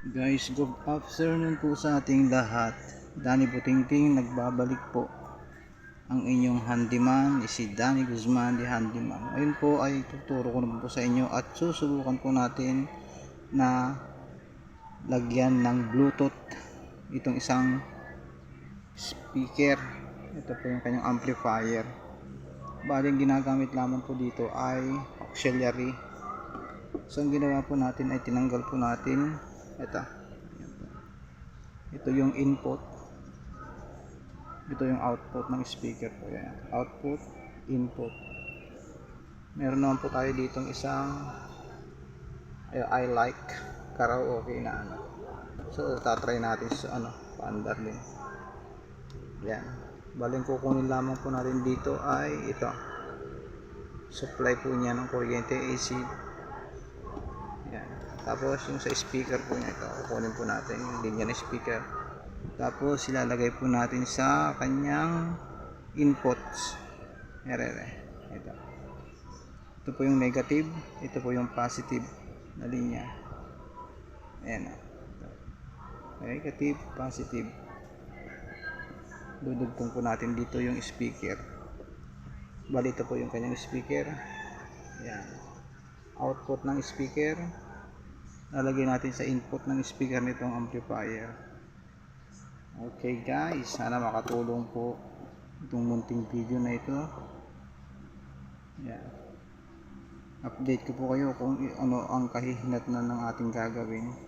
Guys, good afternoon po sa ating lahat. Danny Butingting nagbabalik po. Ang inyong handyman, si Danny Guzman, the handyman. Ngayon po ay tuturo ko naman po sa inyo at susubukan po natin na lagyan ng Bluetooth itong isang speaker. Ito po yung kanyang amplifier. Bali, ang ginagamit lamang po dito ay auxiliary. So, ang ginawa po natin ay tinanggal po natin ito yung input, ito yung output ng speaker po. Yan, output, input. Meron naman po tayo ditong isang I like karaoke na ano. So tatry natin sa paandar din. Yan, baling kukunin lamang po natin dito ay ito, supply po niya ng kuryente, AC. Yan. Tapos yung sa speaker po niya, ito kukunin po natin yung linya ng speaker. Tapos ilalagay po natin sa kanyang inputs. Ito. Ito po yung negative, ito po yung positive na linya. Ayan. Negative, positive. Dudugtong po natin dito yung speaker. Bali, ito po yung kanyang speaker. Ayan. Output ng speaker. Lalagay natin sa input ng speaker nitong amplifier. Okay guys, sana makatulong po itong munting video na ito. Yan. Update ko po kayo kung ano ang kahihinatnan ng ating gagawin.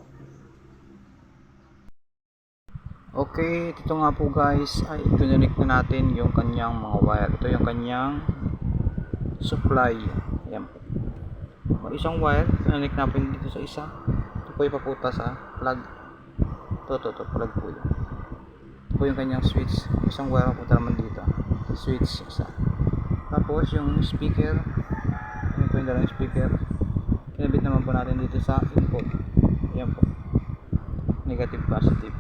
Okay, ito nga po guys, ay i-connect na natin yung kanyang mga wire. Ito yung kanyang supply. Yan po. May isang wire, connect natin dito sa isa. Ito po ipaputa sa plug. Ito plug po yun. Ito po yung kanyang switch. Isang wire po naman dito. Switch isa. Tapos yung speaker. Ano po yung dalang speaker. Kinabit naman po natin dito sa input. Yan po. Negative, positive.